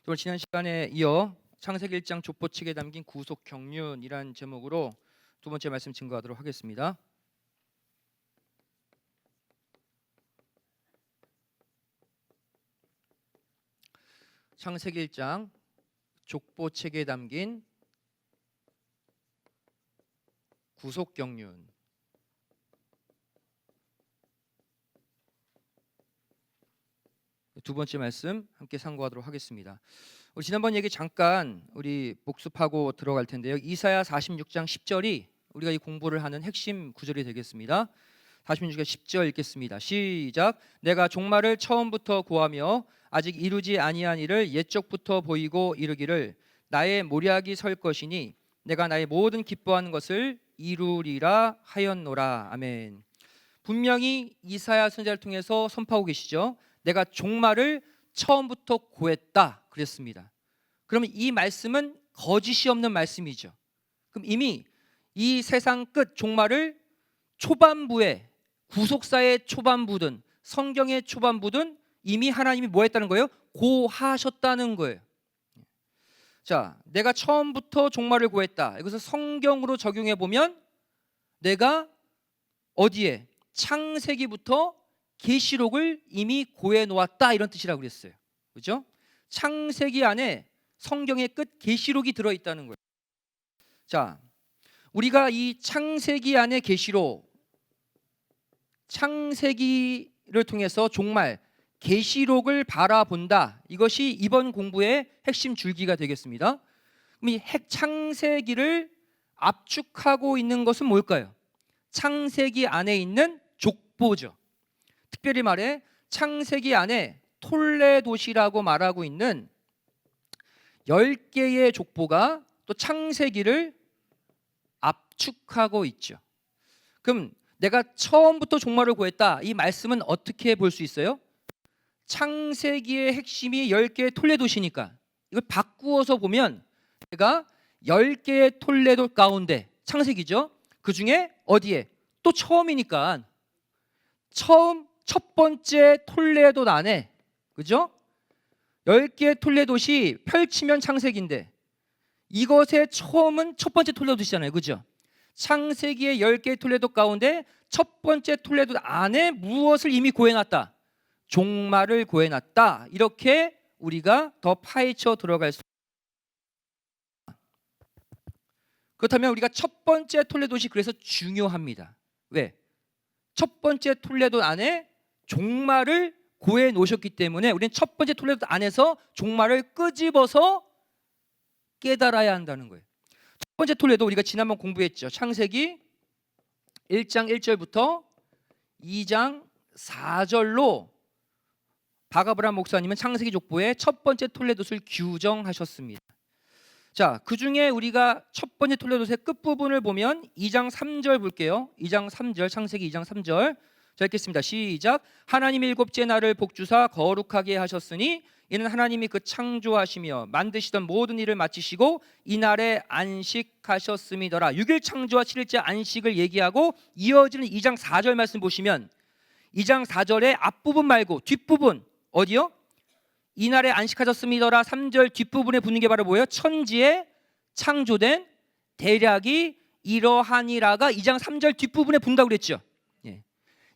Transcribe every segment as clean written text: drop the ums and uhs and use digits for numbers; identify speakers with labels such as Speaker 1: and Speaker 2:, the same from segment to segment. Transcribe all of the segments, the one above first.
Speaker 1: 또 지난 시간에 이어 창세기 1장 족보책에 담긴 구속 경륜이란 제목으로 두 번째 말씀 증거하도록 하겠습니다. 창세기 1장 족보책에 담긴 구속 경륜. 두 번째 말씀 함께 상고하도록 하겠습니다. 우리 지난번 얘기 잠깐 우리 복습하고 들어갈 텐데요. 이사야 46장 10절이 우리가 이 공부를 하는 핵심 구절이 되겠습니다. 46장 10절 읽겠습니다. 시작. 내가 종말을 처음부터 구하며 아직 이루지 아니한 일을 옛적부터 보이고 이르기를 나의 모략이 설 것이니 내가 나의 모든 기뻐하는 것을 이루리라 하였노라. 아멘. 분명히 이사야 선지자를 통해서 선포하고 계시죠. 내가 종말을 처음부터 고했다 그랬습니다. 그러면 이 말씀은 거짓이 없는 말씀이죠. 그럼 이미 이 세상 끝 종말을 초반부에 구속사의 초반부든 성경의 초반부든 이미 하나님이 뭐 했다는 거예요? 고하셨다는 거예요. 자, 내가 처음부터 종말을 고했다. 이것을 성경으로 적용해 보면 내가 어디에? 창세기부터 계시록을 이미 고해 놓았다 이런 뜻이라고 그랬어요. 그렇죠? 창세기 안에 성경의 끝 계시록이 들어 있다는 거예요. 자, 우리가 이 창세기 안에 계시록, 창세기를 통해서 종말 계시록을 바라본다. 이것이 이번 공부의 핵심 줄기가 되겠습니다. 그럼 이 창세기를 압축하고 있는 것은 뭘까요? 창세기 안에 있는 족보죠. 특별히 말해 창세기 안에 톨레도시라고 말하고 있는 10개의 족보가 또 창세기를 압축하고 있죠. 그럼 내가 처음부터 종말을 고했다. 이 말씀은 어떻게 볼 수 있어요? 창세기의 핵심이 10개의 톨레도시니까 이걸 바꾸어서 보면 내가 10개의 톨레도 가운데 창세기죠. 그 중에 어디에? 또 처음이니까 처음 첫 번째 톨레도 안에, 그죠? 10개의 톨레도시 펼치면 창세기인데 이것의 처음은 첫 번째 톨레도시잖아요. 그죠? 창세기의 10개의 톨레도 가운데 첫 번째 톨레도 안에 무엇을 이미 고해놨다? 종말을 고해놨다. 이렇게 우리가 더 파헤쳐 들어갈 수 있습니다. 그렇다면 우리가 첫 번째 톨레도시 그래서 중요합니다. 왜? 첫 번째 톨레도 안에 종말을 고해 놓으셨기 때문에 우리는 첫 번째 톨레도 안에서 종말을 끄집어서 깨달아야 한다는 거예요. 첫 번째 톨레도 우리가 지난번 공부했죠. 창세기 1장 1절부터 2장 4절로 바가브라 목사님은 창세기 족보의 첫 번째 톨레도를 규정하셨습니다. 자, 그 중에 우리가 첫 번째 톨레도의 끝부분을 보면 2장 3절 볼게요. 2장 3절, 창세기 2장 3절. 자, 읽겠습니다. 시작. 하나님이 일곱째 날을 복주사 거룩하게 하셨으니 이는 하나님이 그 창조하시며 만드시던 모든 일을 마치시고 이날에 안식하셨음이더라. 6일 창조와 7일째 안식을 얘기하고 이어지는 2장 4절 말씀 보시면 2장 4절의 앞부분 말고 뒷부분 어디요? 이날에 안식하셨음이더라. 3절 뒷부분에 붙는 게 바로 뭐예요? 천지에 창조된 대략이 이러하니라가 2장 3절 뒷부분에 붙는다고 그랬죠. 예.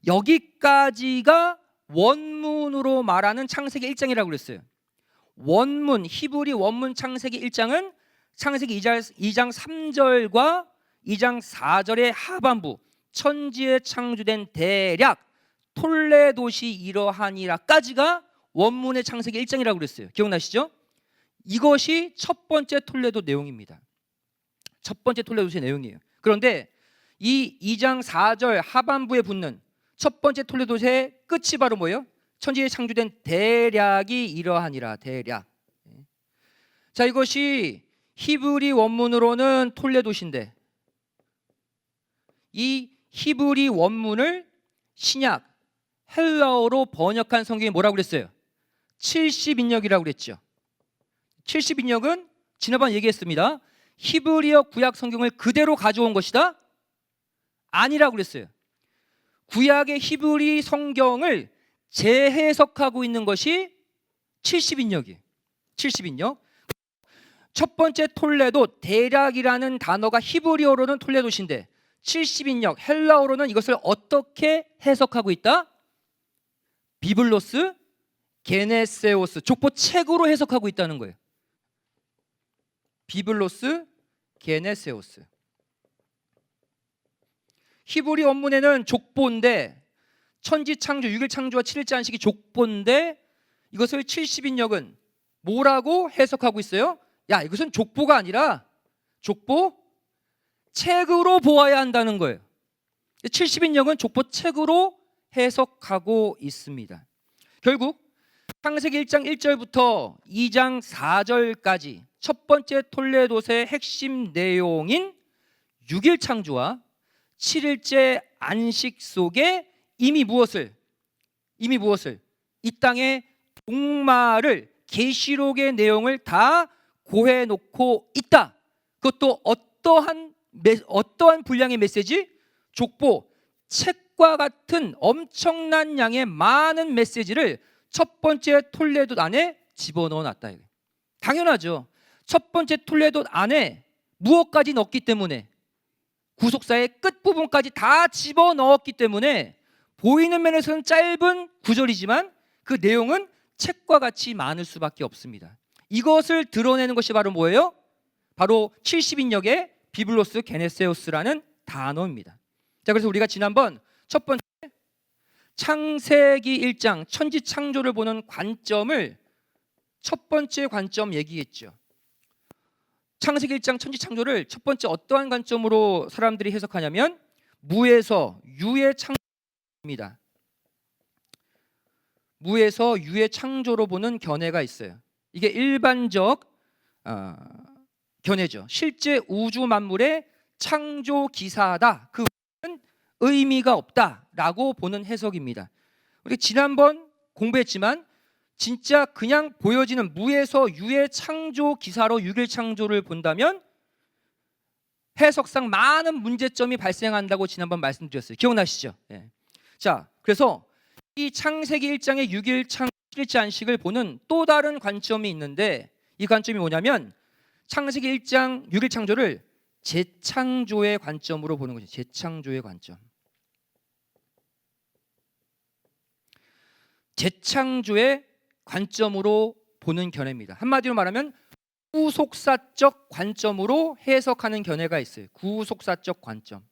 Speaker 1: 여기까지가 원문으로 말하는 창세기 1장이라고 그랬어요. 원문, 히브리 원문 창세기 1장은 창세기 2장 3절과 2장 4절의 하반부 천지에 창조된 대략 톨레도시 이러하니라까지가 원문의 창세기 1장이라고 그랬어요. 기억나시죠? 이것이 첫 번째 톨레도 내용입니다. 첫 번째 톨레도의 내용이에요. 그런데 이 2장 4절 하반부에 붙는 첫 번째 톨레도의 끝이 바로 뭐예요? 천지에 창조된 대략이 이러하니라. 대략. 자, 이것이 히브리 원문으로는 톨레도시인데 이 히브리 원문을 신약 헬라어로 번역한 성경이 뭐라고 그랬어요? 70인역이라고 그랬죠. 70인역은 지난번 얘기했습니다. 히브리어 구약 성경을 그대로 가져온 것이다? 아니라고 그랬어요. 구약의 히브리 성경을 재해석하고 있는 것이 70인역이에요. 70인역. 첫 번째 톨레도 대략이라는 단어가 히브리어로는 톨레도시인데 70인역 헬라어로는 이것을 어떻게 해석하고 있다? 비블로스 게네세오스 족보책으로 해석하고 있다는 거예요. 비블로스 게네세오스. 히브리 원문에는 족보인데 천지창조 6일 창조와 7일째 안식이 족보인데 이것을 70인역은 뭐라고 해석하고 있어요? 야, 이것은 족보가 아니라 족보 책으로 보아야 한다는 거예요. 70인역은 족보 책으로 해석하고 있습니다. 결국 창세기 1장 1절부터 2장 4절까지 첫 번째 톨레도서의 핵심 내용인 6일 창조와 7일째 안식 속에 이미 무엇을 이 땅의 종말을 계시록의 내용을 다 고해놓고 있다. 그것도 어떠한 분량의 메시지? 족보, 책과 같은 엄청난 양의 많은 메시지를 첫 번째 톨레도 안에 집어넣어 놨다. 당연하죠. 첫 번째 톨레도 안에 무엇까지 넣었기 때문에 구속사의 끝부분까지 다 집어넣었기 때문에 보이는 면에서는 짧은 구절이지만 그 내용은 책과 같이 많을 수밖에 없습니다. 이것을 드러내는 것이 바로 뭐예요? 바로 70인역의 비블로스 게네세우스라는 단어입니다. 자, 그래서 우리가 지난번 첫 번째 창세기 1장 천지 창조를 보는 관점을 첫 번째 관점 얘기했죠. 창세기 1장 천지 창조를 첫 번째 어떠한 관점으로 사람들이 해석하냐면 무에서 유의 창조입니다. 무에서 유의 창조로 보는 견해가 있어요. 이게 일반적 견해죠. 실제 우주 만물의 창조 기사다. 그 의미가 없다라고 보는 해석입니다. 우리 지난번 공부했지만 진짜 그냥 보여지는 무에서 유의 창조 기사로 6일 창조를 본다면 해석상 많은 문제점이 발생한다고 지난번 말씀드렸어요. 기억나시죠? 네. 자, 그래서 이 창세기 1장의 6일 창조 7일째 안식을 보는 또 다른 관점이 있는데 이 관점이 뭐냐면 창세기 1장 6일 창조를 재창조의 관점으로 보는 거죠. 재창조의 관점. 재창조의 관점으로 보는 견해입니다. 한마디로 말하면 구속사적 관점으로 해석하는 견해가 있어요. 구속사적 관점.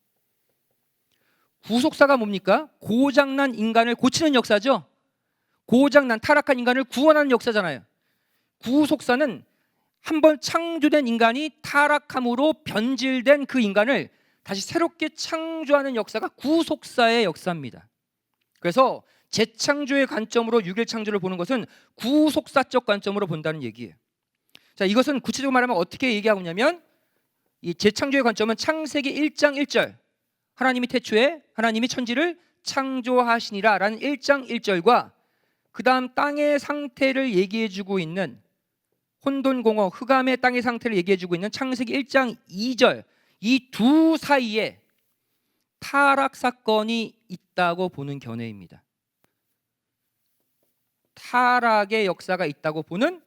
Speaker 1: 구속사가 뭡니까? 고장난 인간을 고치는 역사죠. 고장난 타락한 인간을 구원하는 역사잖아요. 구속사는 한번 창조된 인간이 타락함으로 변질된 그 인간을 다시 새롭게 창조하는 역사가 구속사의 역사입니다. 그래서 재창조의 관점으로 6일 창조를 보는 것은 구속사적 관점으로 본다는 얘기예요. 자, 이것은 구체적으로 말하면 어떻게 얘기하고 있냐면 이 재창조의 관점은 창세기 1장 1절 하나님이 태초에 하나님이 천지를 창조하시니라 라는 1장 1절과 그 다음 땅의 상태를 얘기해주고 있는 혼돈공허 흑암의 땅의 상태를 얘기해주고 있는 창세기 1장 2절 이 두 사이에 타락 사건이 있다고 보는 견해입니다. 타락의 역사가 있다고 보는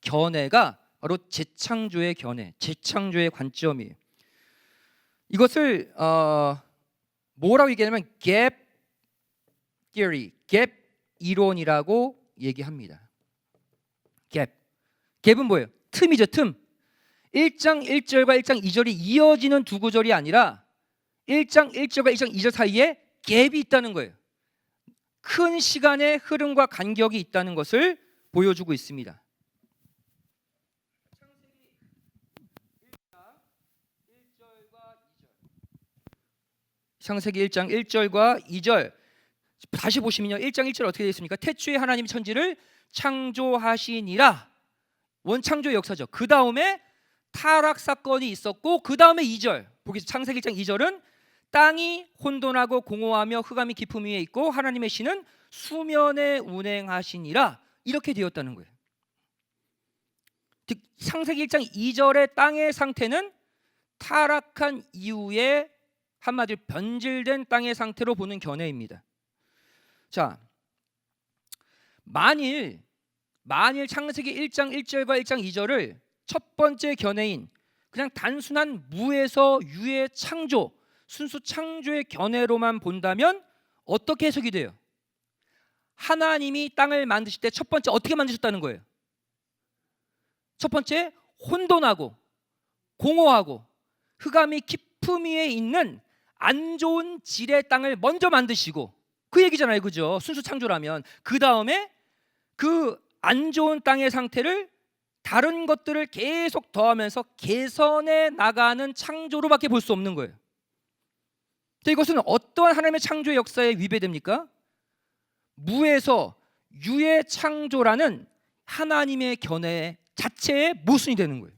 Speaker 1: 견해가 바로 재창조의 견해, 재창조의 관점이에요. 이것을 뭐라고 얘기하냐면 갭 theory, 갭 이론이라고 얘기합니다. 갭은 뭐예요? 틈이죠, 틈. 1장 1절과 1장 2절이 이어지는 두 구절이 아니라 1장 1절과 1장 2절 사이에 갭이 있다는 거예요. 큰 시간의 흐름과 간격이 있다는 것을 보여주고 있습니다. 창세기 1장 1절과 2절 다시 보시면요. 1장 1절 어떻게 되어 있습니까? 태초에 하나님이 천지를 창조하시니라. 원창조의 역사죠. 그 다음에 타락 사건이 있었고 그 다음에 2절 보겠습니다. 창세기 1장 2절은 땅이 혼돈하고 공허하며 흑암이 깊음 위에 있고 하나님의 신은 수면에 운행하시니라 이렇게 되었다는 거예요. 즉 창세기 1장 2절의 땅의 상태는 타락한 이후에 한마디로 변질된 땅의 상태로 보는 견해입니다. 자, 만일 만일 창세기 1장 1절과 1장 2절을 첫 번째 견해인 그냥 단순한 무에서 유의 창조, 순수 창조의 견해로만 본다면 어떻게 해석이 돼요? 하나님이 땅을 만드실 때 첫 번째 어떻게 만드셨다는 거예요? 첫 번째 혼돈하고 공허하고 흑암이 깊음 위에 있는 안 좋은 질의 땅을 먼저 만드시고, 그 얘기잖아요, 그죠? 순수 창조라면 그 다음에 그 안 좋은 땅의 상태를 다른 것들을 계속 더하면서 개선해 나가는 창조로밖에 볼 수 없는 거예요. 이것은 어떠한 하나님의 창조의 역사에 위배됩니까? 무에서 유의 창조라는 하나님의 견해 자체의 모순이 되는 거예요.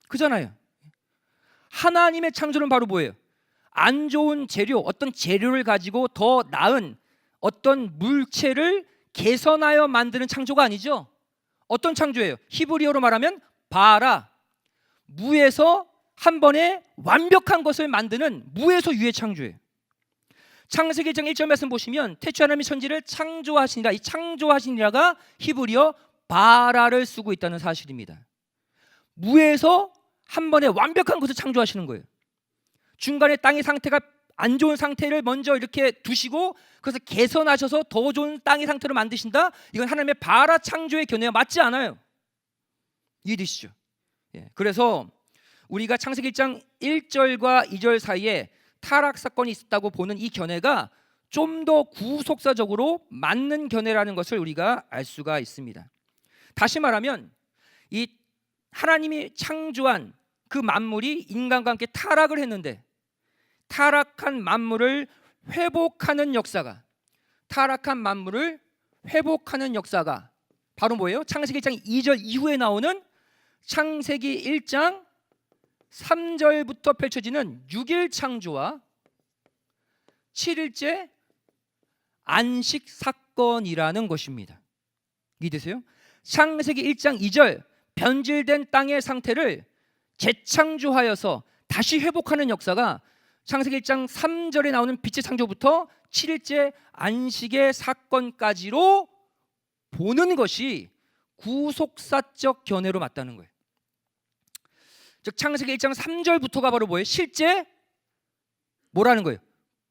Speaker 1: 그잖아요. 하나님의 창조는 바로 뭐예요? 안 좋은 재료, 어떤 재료를 가지고 더 나은 어떤 물체를 개선하여 만드는 창조가 아니죠. 어떤 창조예요? 히브리어로 말하면 바라, 무에서 한 번에 완벽한 것을 만드는 무에서 유의 창조예요. 창세기 1장 1절 말씀 보시면 태초에 하나님이 천지를 창조하시니라, 이 창조하시니라가 히브리어 바라를 쓰고 있다는 사실입니다. 무에서 한 번에 완벽한 것을 창조하시는 거예요. 중간에 땅의 상태가 안 좋은 상태를 먼저 이렇게 두시고 그래서 개선하셔서 더 좋은 땅의 상태로 만드신다? 이건 하나님의 바라 창조의 견해와 맞지 않아요. 이해되시죠? 그래서 우리가 창세기 1장 1절과 2절 사이에 타락 사건이 있었다고 보는 이 견해가 좀 더 구속사적으로 맞는 견해라는 것을 우리가 알 수가 있습니다. 다시 말하면 이 하나님이 창조한 그 만물이 인간과 함께 타락을 했는데 타락한 만물을 회복하는 역사가 바로 뭐예요? 창세기 1장 2절 이후에 나오는 창세기 1장 3절부터 펼쳐지는 6일 창조와 7일째 안식 사건이라는 것입니다. 이해되세요? 창세기 1장 2절 변질된 땅의 상태를 재창조하여서 다시 회복하는 역사가 창세기 1장 3절에 나오는 빛의 창조부터 7일째 안식의 사건까지로 보는 것이 구속사적 견해로 맞다는 거예요. 즉 창세기 1장 3절부터가 바로 뭐예요? 실제 뭐라는 거예요?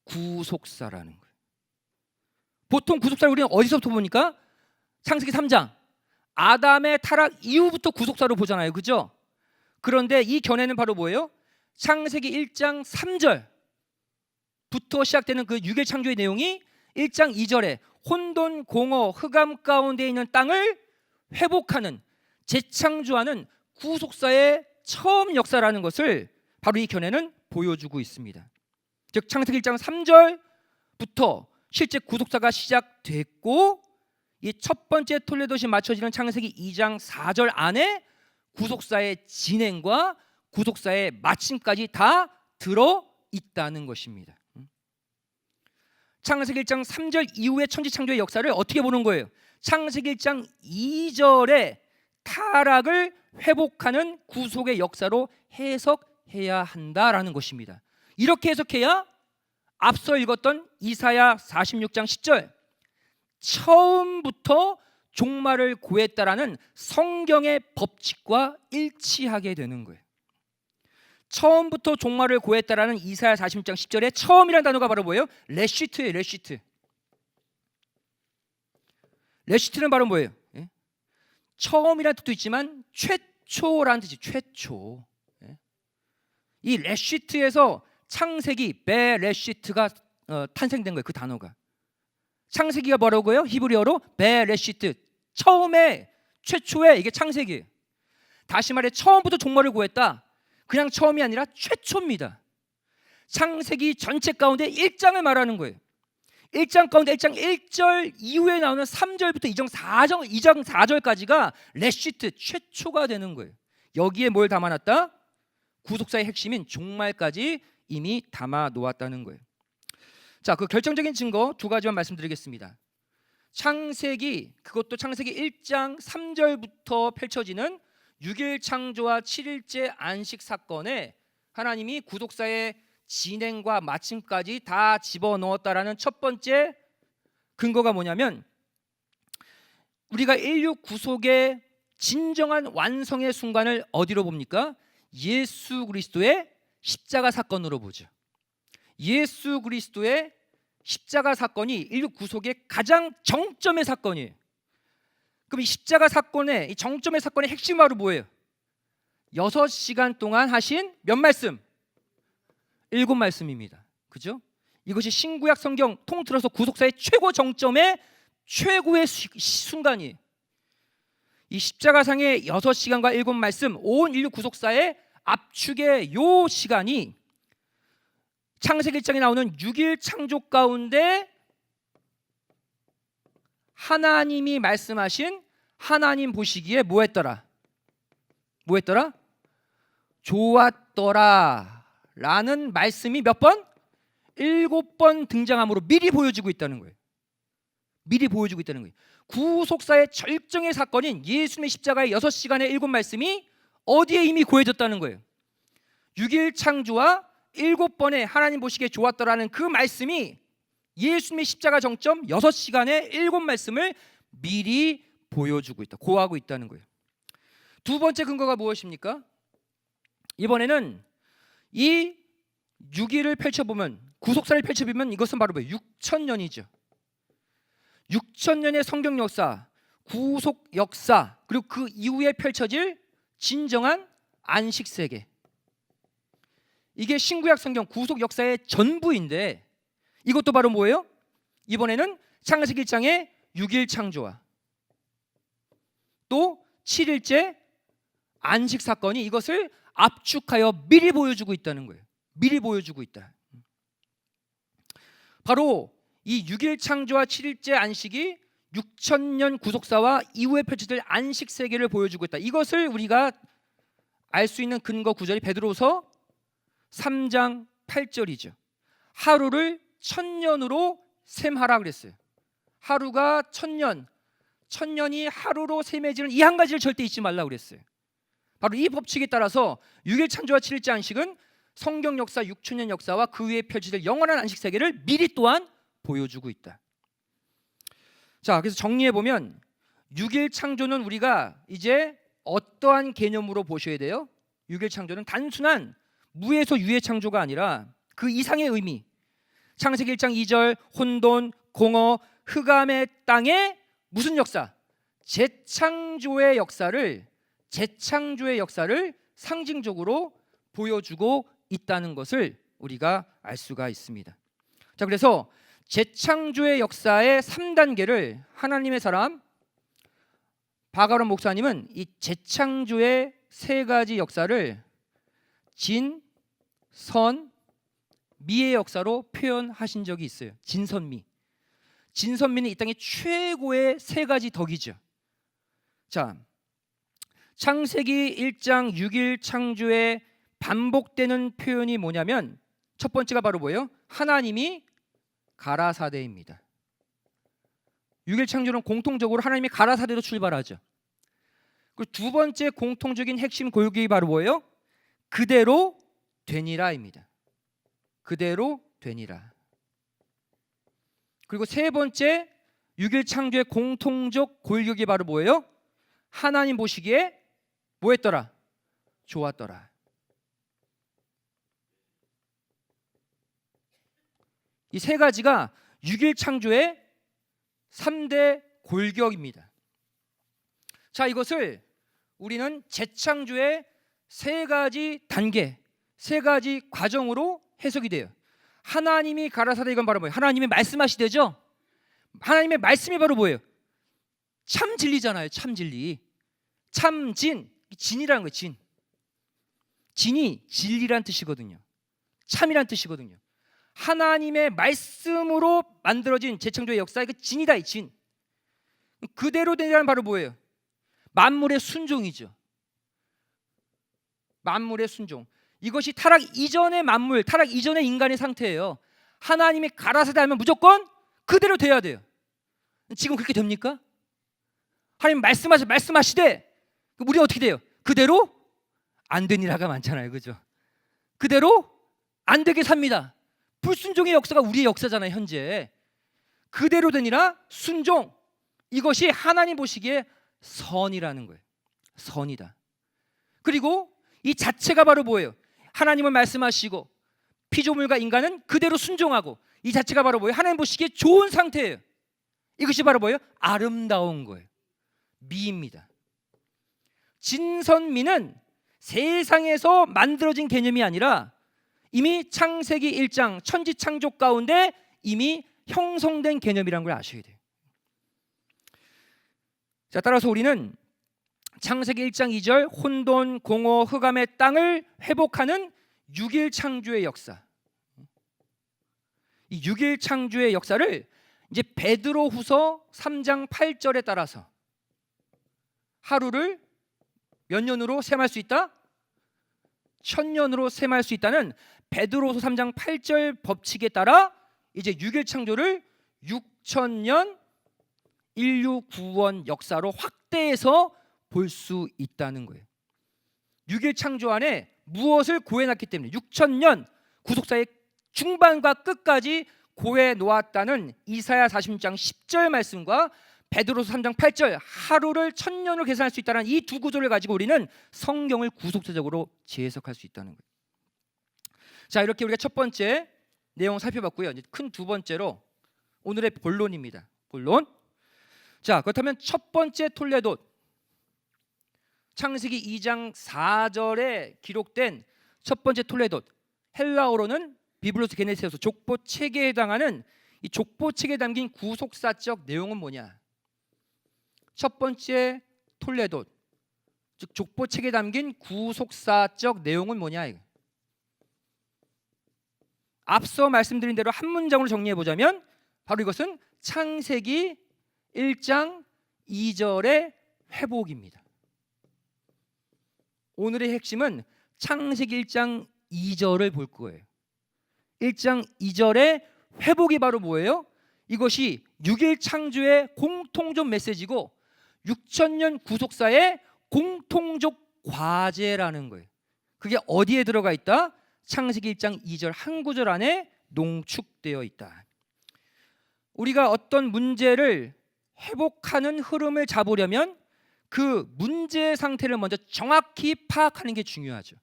Speaker 1: 구속사라는 거예요. 보통 구속사를 우리는 어디서부터 보니까 창세기 3장 아담의 타락 이후부터 구속사로 보잖아요, 그죠? 그런데 이 견해는 바로 뭐예요? 창세기 1장 3절부터 시작되는 그 6일 창조의 내용이 1장 2절에 혼돈, 공허, 흑암 가운데 있는 땅을 회복하는, 재창조하는 구속사의 처음 역사라는 것을 바로 이 견해는 보여주고 있습니다. 즉 창세기 1장 3절부터 실제 구속사가 시작됐고 이 첫 번째 톨레도시 맞춰지는 창세기 2장 4절 안에 구속사의 진행과 구속사의 마침까지 다 들어 있다는 것입니다. 창세기 1장 3절 이후의 천지창조의 역사를 어떻게 보는 거예요? 창세기 1장 2절의 타락을 회복하는 구속의 역사로 해석해야 한다라는 것입니다. 이렇게 해석해야 앞서 읽었던 이사야 46장 10절 처음부터 종말을 고했다라는 성경의 법칙과 일치하게 되는 거예요. 처음부터 종말을 고했다라는 이사야 46장 10절에 처음이라는 단어가 바로 뭐예요? 레시트예요. 레시트는 바로 뭐예요? 처음이라는 뜻도 있지만 최초라는 뜻이 최초. 이 레시트에서 창세기 베레시트가 탄생된 거예요. 그 단어가. 창세기가 뭐라고요? 히브리어로 베레시트. 처음에 최초에 이게 창세기예요. 다시 말해 처음부터 종말을 고했다. 그냥 처음이 아니라 최초입니다. 창세기 전체 가운데 1장을 말하는 거예요. 1장 가운데 1장 1절 이후에 나오는 3절부터 2장 4절까지가 레시트 최초가 되는 거예요. 여기에 뭘 담아놨다? 구속사의 핵심인 종말까지 이미 담아 놓았다는 거예요. 자, 그 결정적인 증거 두 가지만 말씀드리겠습니다. 그것도 창세기 1장 3절부터 펼쳐지는 6일 창조와 7일째 안식 사건에 하나님이 구속사의 진행과 마침까지 다 집어넣었다라는 첫 번째 근거가 뭐냐면 우리가 인류 구속의 진정한 완성의 순간을 어디로 봅니까? 예수 그리스도의 십자가 사건으로 보죠. 예수 그리스도의 십자가 사건이 인류 구속의 가장 정점의 사건이에요. 그럼 이 십자가 사건의 이 정점의 사건의 핵심 바로 뭐예요? 6시간 동안 하신 몇 말씀? 7말씀입니다. 그죠? 이것이 신구약 성경 통틀어서 구속사의 최고 정점의 최고의 순간이에요. 이 십자가상의 6시간과 7말씀, 온 인류 구속사의 압축의 요 시간이 창세기 1장에 나오는 6일 창조 가운데 하나님이 말씀하신 하나님 보시기에 뭐했더라? 뭐했더라? 좋았더라 라는 말씀이 몇 번? 7번 등장함으로 미리 보여주고 있다는 거예요. 미리 보여주고 있다는 거예요. 구속사의 절정의 사건인 예수님의 십자가의 6시간의 7말씀이 어디에 이미 고해졌다는 거예요? 6일 창조와 7번의 하나님 보시기에 좋았더라는 그 말씀이 예수님의 십자가 정점 6시간의 7말씀을 미리 보여주고 있다, 고하고 있다는 거예요. 두 번째 근거가 무엇입니까? 이번에는 이 6일을 펼쳐보면, 구속사를 펼쳐보면 이것은 바로 뭐예요? 6,000년이죠. 6,000년의 성경 역사, 구속 역사, 그리고 그 이후에 펼쳐질 진정한 안식 세계. 이게 신구약 성경 구속 역사의 전부인데 이것도 바로 뭐예요? 이번에는 창세기 1장의 6일 창조와 또 7일째 안식 사건이 이것을 압축하여 미리 보여주고 있다는 거예요. 미리 보여주고 있다. 바로 이 6일 창조와 7일째 안식이 6,000년 구속사와 이후에 펼쳐질 안식 세계를 보여주고 있다. 이것을 우리가 알 수 있는 근거 구절이 베드로서 3장 8절이죠. 하루를 1000년으로 셈하라 그랬어요. 하루가 1000년, 1000년이 하루로 셈해지는 이 한 가지를 절대 잊지 말라고 그랬어요. 바로 이 법칙에 따라서 6일 창조와 7일째 안식은 성경 역사 6,000년 역사와 그 위에 펼쳐질 영원한 안식 세계를 미리 또한 보여주고 있다. 자, 그래서 정리해 보면 6일 창조는 우리가 이제 어떠한 개념으로 보셔야 돼요? 6일 창조는 단순한 무에서 유의 창조가 아니라 그 이상의 의미. 창세기 1장 2절 혼돈, 공허, 흑암의 땅에 무슨 역사? 재창조의 역사를 상징적으로 보여주고 있다는 것을 우리가 알 수가 있습니다. 자, 그래서 재창조의 역사의 3단계를 하나님의 사람 박아론 목사님은 이 재창조의 3가지 역사를 진, 선, 미의 역사로 표현하신 적이 있어요. 진선미. 진선미는 이 땅의 최고의 3가지 덕이죠. 자, 창세기 1장 6일 창조의 반복되는 표현이 뭐냐면 첫 번째가 바로 뭐예요? 하나님이 가라사대입니다. 6일 창조는 공통적으로 하나님이 가라사대로 출발하죠. 그리고 두 번째 공통적인 핵심 고역이 바로 뭐예요? 그대로 되니라입니다. 그대로 되니라. 그리고 세 번째 6일 창조의 공통적 골격이 바로 뭐예요? 하나님 보시기에 뭐했더라? 좋았더라. 이 세 가지가 6일 창조의 3대 골격입니다. 자, 이것을 우리는 재창조의 3가지 단계, 3가지 과정으로 해석이 돼요. 하나님이 가라사대, 이건 바로 뭐예요? 하나님이 말씀하시되죠? 하나님의 말씀이 바로 뭐예요? 참 진리잖아요. 참 진리. 참진, 진이라는 거예요. 진. 진이 진리란 뜻이거든요. 참이란 뜻이거든요. 하나님의 말씀으로 만들어진 재창조의 역사의 그 진이다, 이 진. 그대로 되니라는 바로 뭐예요? 만물의 순종이죠. 만물의 순종. 이것이 타락 이전의 만물, 타락 이전의 인간의 상태예요. 하나님이 가라사대 하면 무조건 그대로 돼야 돼요. 지금 그렇게 됩니까? 하나님 말씀하시되 우리 어떻게 돼요? 그대로 안 되니라가 많잖아요. 그죠? 그대로 안 되게 삽니다. 불순종의 역사가 우리의 역사잖아요. 현재 그대로 되니라 순종, 이것이 하나님 보시기에 선이라는 거예요. 선이다. 그리고 이 자체가 바로 뭐예요? 하나님은 말씀하시고 피조물과 인간은 그대로 순종하고, 이 자체가 바로 뭐예요? 하나님 보시기에 좋은 상태예요. 이것이 바로 뭐예요? 아름다운 거예요. 미입니다. 진선미는 세상에서 만들어진 개념이 아니라 이미 창세기 1장 천지창조 가운데 이미 형성된 개념이라는 걸 아셔야 돼요. 자, 따라서 우리는 창세기 1장 2절 혼돈, 공허, 흑암의 땅을 회복하는 6일 창조의 역사, 이 6일 창조의 역사를 이제 베드로후서 3장 8절에 따라서 하루를 몇 년으로 셈할 수 있다? 1000년으로 셈할 수 있다는 베드로후서 3장 8절 법칙에 따라 이제 6일 창조를 6000년 인류 구원 역사로 확대해서 볼 수 있다는 거예요. 6일 창조 안에 무엇을 고해놨기 때문에 6000년 구속사의 중반과 끝까지 고해 놓았다는 이사야 46장 10절 말씀과 베드로서 3장 8절 하루를 1000년으로 계산할 수 있다는 이 두 구조를 가지고 우리는 성경을 구속사적으로 재해석할 수 있다는 거예요. 자, 이렇게 우리가 첫 번째 내용 살펴봤고요. 이제 큰 두 번째로 오늘의 본론입니다. 본론. 자, 그렇다면 첫 번째 톨레도, 창세기 2장 4절에 기록된 첫 번째 톨레도, 헬라어로는 비블로스 게네시스, 족보책에 해당하는 이 족보책에 담긴 구속사적 내용은 뭐냐? 첫 번째 톨레도, 즉 족보책에 담긴 구속사적 내용은 뭐냐? 앞서 말씀드린 대로 한 문장으로 정리해 보자면 바로 이것은 창세기 1장 2절의 회복입니다. 오늘의 핵심은 창세기 1장 2절을 볼 거예요. 1장 2절의 회복이 바로 뭐예요? 이것이 6일 창조의 공통적 메시지고 6000년 구속사의 공통적 과제라는 거예요. 그게 어디에 들어가 있다? 창세기 1장 2절 한 구절 안에 농축되어 있다. 우리가 어떤 문제를 회복하는 흐름을 잡으려면 그 문제의 상태를 먼저 정확히 파악하는 게 중요하죠.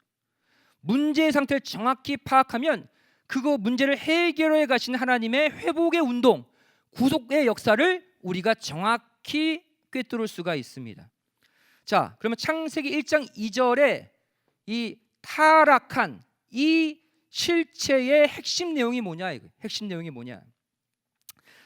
Speaker 1: 문제의 상태를 정확히 파악하면 그거 문제를 해결해 가시는 하나님의 회복의 운동, 구속의 역사를 우리가 정확히 꿰뚫을 수가 있습니다. 자, 그러면 창세기 1장 2절에 이 타락한 이 실체의 핵심 내용이 뭐냐? 이거. 핵심 내용이 뭐냐?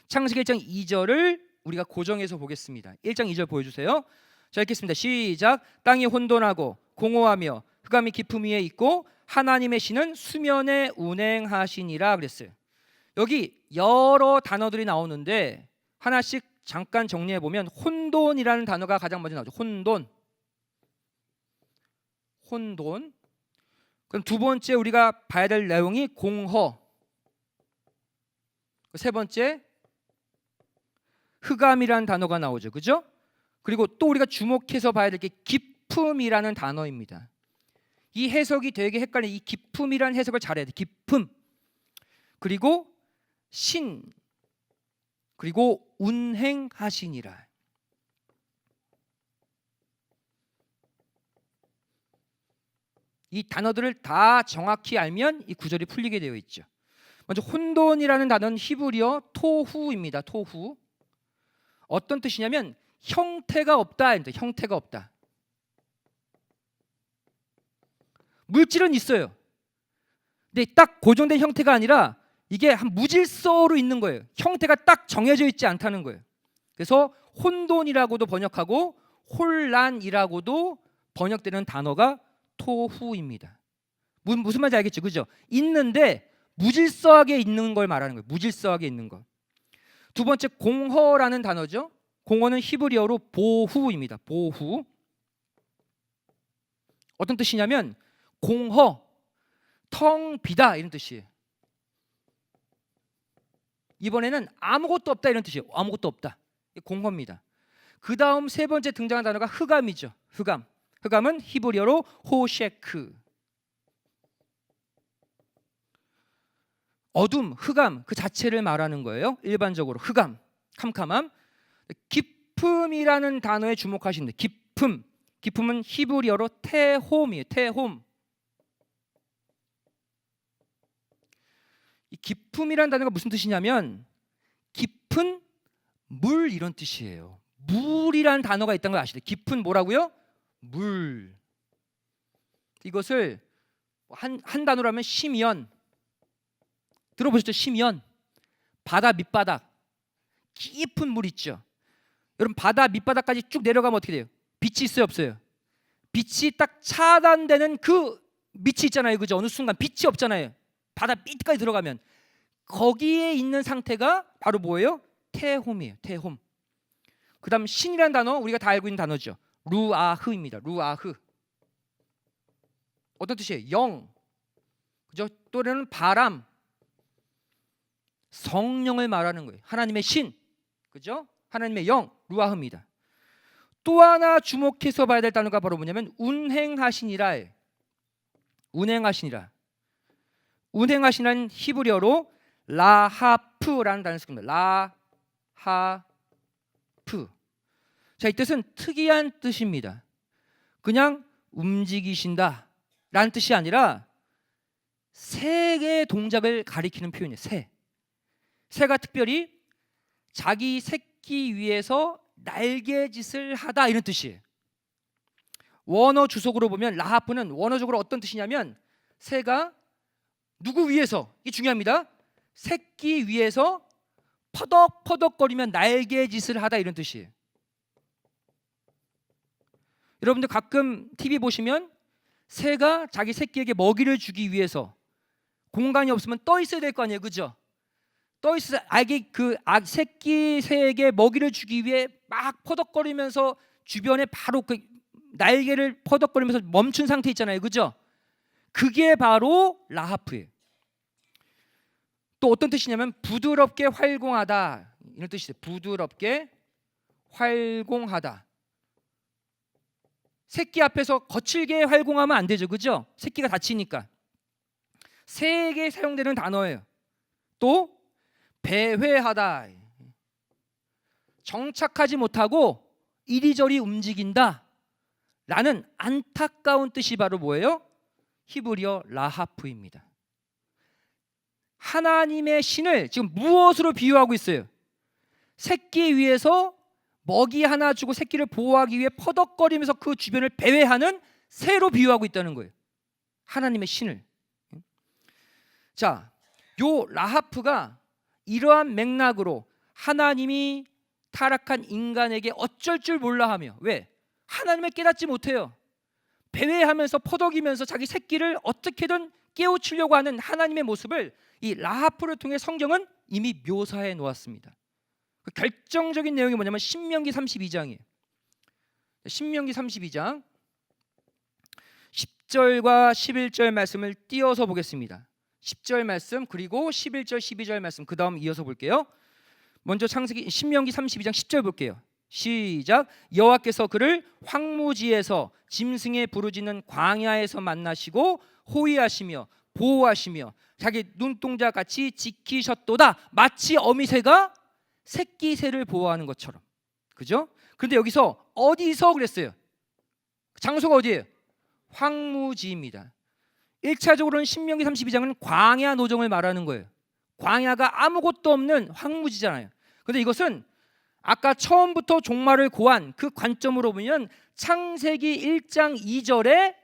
Speaker 1: 창세기 1장 2절을 우리가 고정해서 보겠습니다. 1장 2절 보여주세요. 자, 읽겠습니다. 시작. 땅이 혼돈하고 공허하며 흑암이 깊음 위에 있고 하나님의 신은 수면에 운행하시니라 그랬어요. 여기 여러 단어들이 나오는데 하나씩 잠깐 정리해 보면 혼돈이라는 단어가 가장 먼저 나오죠. 혼돈. 그럼 두 번째 우리가 봐야 될 내용이 공허. 세 번째 흑암이라는 단어가 나오죠. 그죠? 그리고 또 우리가 주목해서 봐야 될 게 깊음이라는 단어입니다. 이 해석이 되게 헷갈려. 이 깊음이라는 해석을 잘해야 돼. 깊음. 그리고 신. 그리고 운행하시니라. 이 단어들을 다 정확히 알면 이 구절이 풀리게 되어 있죠. 먼저 혼돈이라는 단어는 히브리어 토후입니다. 토후. 어떤 뜻이냐면 형태가 없다. 형태가 없다. 물질은 있어요. 근데 딱 고정된 형태가 아니라 이게 한 무질서로 있는 거예요. 형태가 딱 정해져 있지 않다는 거예요. 그래서 혼돈이라고도 번역하고 혼란이라고도 번역되는 단어가 토후입니다. 무슨 말인지 알겠죠? 그죠? 있는데 무질서하게 있는 걸 말하는 거예요. 무질서하게 있는 거. 두 번째 공허라는 단어죠. 공허는 히브리어로 보후입니다. 보후. 어떤 뜻이냐면 공허, 텅 비다 이런 뜻이에요. 이번에는 아무것도 없다 이런 뜻이에요. 아무것도 없다. 공허입니다. 그 다음 세 번째 등장한 단어가 흑암이죠. 흑암. 흑암은 히브리어로 호셰크. 어둠, 흑암 그 자체를 말하는 거예요. 일반적으로 흑암, 캄캄함. 기품이라는 단어에 주목하시면 돼요. 기품. 기품은 히브리어로 테홈이에요. 테홈. 이 기품이라는 단어가 무슨 뜻이냐면 깊은 물 이런 뜻이에요. 물이라는 단어가 있다는 걸 아시죠? 깊은 뭐라고요? 물. 이것을 한 단어로 하면 심연. 들어보셨죠? 심연. 바다 밑바닥. 깊은 물 있죠. 여러분 바다 밑바닥까지 쭉 내려가면 어떻게 돼요? 빛이 있어요, 없어요? 빛이 딱 차단되는 그 밑이 있잖아요, 그죠? 어느 순간 빛이 없잖아요. 바다 밑까지 들어가면 거기에 있는 상태가 바로 뭐예요? 테홈이에요. 테홈. 그다음 신이라는 단어 우리가 다 알고 있는 단어죠. 루아흐입니다. 루아흐. 어떤 뜻이에요? 영. 그죠? 또는 바람. 성령을 말하는 거예요. 하나님의 신. 그죠? 하나님의 영. 루아흐입니다. 또 하나 주목해서 봐야 될 단어가 바로 뭐냐면 운행하시니라. 운행하시니라. 운행하시는 히브리어로 라하프라는 단어를 씁니다. 라하프. 자, 이 뜻은 특이한 뜻입니다. 그냥 움직이신다 라는 뜻이 아니라 새 개의 동작을 가리키는 표현이에요. 새. 새가 특별히 자기 새끼 위에서 날개짓을 하다 이런 뜻이에요. 원어 주석으로 보면 라하프는 원어적으로 어떤 뜻이냐면 새가 누구 위에서, 이게 중요합니다. 새끼 위에서 퍼덕퍼덕거리면 날개짓을 하다 이런 뜻이에요. 여러분들 가끔 TV 보시면 새가 자기 새끼에게 먹이를 주기 위해서 공간이 없으면 떠 있어야 될 거 아니에요, 그죠? 떠 있어 새끼 새에게 먹이를 주기 위해 막 퍼덕거리면서 주변에 바로 그 날개를 퍼덕거리면서 멈춘 상태 있잖아요, 그죠? 그게 바로 라하프예요. 또 어떤 뜻이냐면 부드럽게 활공하다 이런 뜻이에요. 부드럽게 활공하다. 새끼 앞에서 거칠게 활공하면 안 되죠, 그죠? 새끼가 다치니까. 새에게 사용되는 단어예요. 또 배회하다. 정착하지 못하고 이리저리 움직인다 라는 안타까운 뜻이 바로 뭐예요? 히브리어 라하프입니다. 하나님의 신을 지금 무엇으로 비유하고 있어요? 새끼 위에서 먹이 하나 주고 새끼를 보호하기 위해 퍼덕거리면서 그 주변을 배회하는 새로 비유하고 있다는 거예요. 하나님의 신을. 자, 요 라하프가 이러한 맥락으로 하나님이 타락한 인간에게 어쩔 줄 몰라 하며, 왜? 하나님을 깨닫지 못해요. 배회하면서 퍼덕이면서 자기 새끼를 어떻게든 깨우치려고 하는 하나님의 모습을 이 라하프를 통해 성경은 이미 묘사해 놓았습니다. 그 결정적인 내용이 뭐냐면 신명기 32장이에요. 신명기 32장 10절과 11절 말씀을 띄어서 보겠습니다. 10절 말씀 그리고 11절 12절 말씀 그 다음 이어서 볼게요. 먼저 신명기 32장 10절 볼게요. 시작. 여호와께서 그를 황무지에서 짐승의 부르짖는 광야에서 만나시고 호위하시며 보호하시며 자기 눈동자 같이 지키셨도다. 마치 어미새가 새끼 새를 보호하는 것처럼. 그죠? 그런데 여기서 어디서 그랬어요? 장소가 어디예요? 황무지입니다. 1차적으로는 신명기 32장은 광야 노정을 말하는 거예요. 광야가 아무것도 없는 황무지잖아요. 그런데 이것은 아까 처음부터 종말을 고한 그 관점으로 보면 창세기 1장 2절에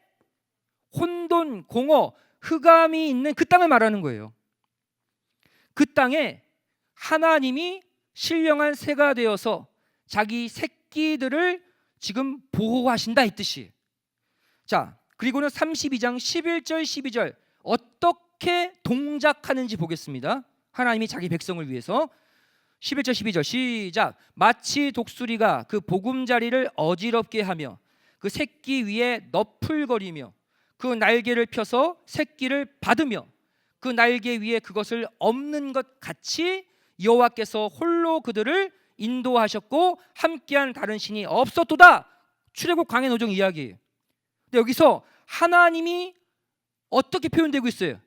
Speaker 1: 혼돈, 공허, 흑암이 있는 그 땅을 말하는 거예요. 그 땅에 하나님이 신령한 새가 되어서 자기 새끼들을 지금 보호하신다 이 뜻이에요. 자, 그리고는 32장 11절 12절 어떻게 동작하는지 보겠습니다. 하나님이 자기 백성을 위해서 11절 12절 시작. 마치 독수리가 그 보금자리를 어지럽게 하며 그 새끼 위에 너풀거리며 그 날개를 펴서 새끼를 받으며 그 날개 위에 그것을 엎는 것 같이 여호와께서 홀로 그들을 인도하셨고 함께한 다른 신이 없었도다. 출애굽 광야 노정 이야기예요. 근데 여기서 하나님이 어떻게 표현되고 있어요?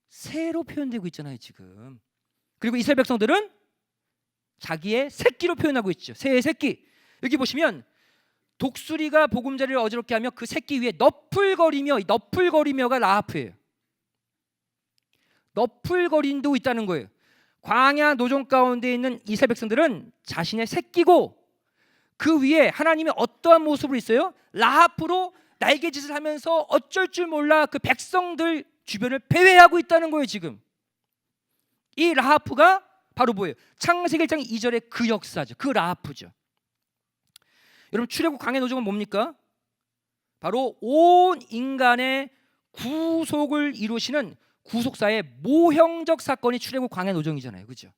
Speaker 1: 새로 표현되고 있잖아요 지금. 그리고 이스라엘 백성들은 자기의 새끼로 표현하고 있죠. 새의 새끼. 여기 보시면 독수리가 보금자리를 어지럽게 하며 그 새끼 위에 너풀거리며가 라하프예요. 너풀거린도 있다는 거예요. 광야 노정 가운데 있는 이스라엘 백성들은 자신의 새끼고 그 위에 하나님이 어떠한 모습으로 있어요? 라하프로 날개짓을 하면서 어쩔 줄 몰라 그 백성들 주변을 배회하고 있다는 거예요. 지금 이 라하프가 바로 뭐예요? 창세기 1장 2절의 그 역사죠. 그 라하프죠. 여러분 출애굽 광야 노정은 뭡니까? 바로 온 인간의 구속을 이루시는 구속사의 모형적 사건이 출애굽 광야 노정이잖아요. 그죠?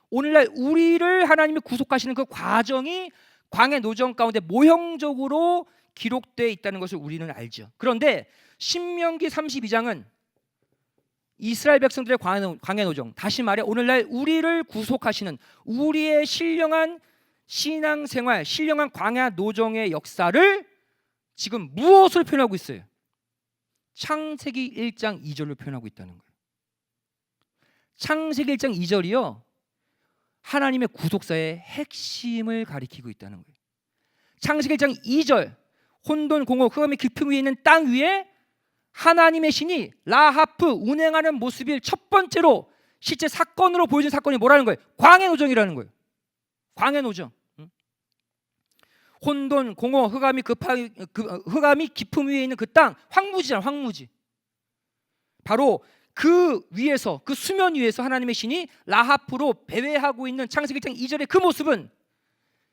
Speaker 1: 오늘날 우리를 하나님이 구속하시는 그 과정이 광야 노정 가운데 모형적으로 기록되어 있다는 것을 우리는 알죠. 그런데 신명기 32장은 이스라엘 백성들의 광야 노정, 다시 말해 오늘날 우리를 구속하시는 우리의 신령한 신앙생활, 신령한 광야 노정의 역사를 지금 무엇을 표현하고 있어요? 창세기 1장 2절로 표현하고 있다는 거예요. 창세기 1장 2절이요 하나님의 구속사의 핵심을 가리키고 있다는 거예요. 창세기 1장 2절 혼돈 공허 흑암의 깊음 위에 있는 땅 위에 하나님의 신이 라하프 운행하는 모습을 첫 번째로 실제 사건으로 보여준 사건이 뭐라는 거예요? 광야 노정이라는 거예요. 광야 노정. 혼돈 공허 흑암이 깊음 위에 있는 그 땅 황무지잖아. 황무지. 바로 그 위에서 그 수면 위에서 하나님의 신이 라하프로 배회하고 있는 창세기 1장 2절의 그 모습은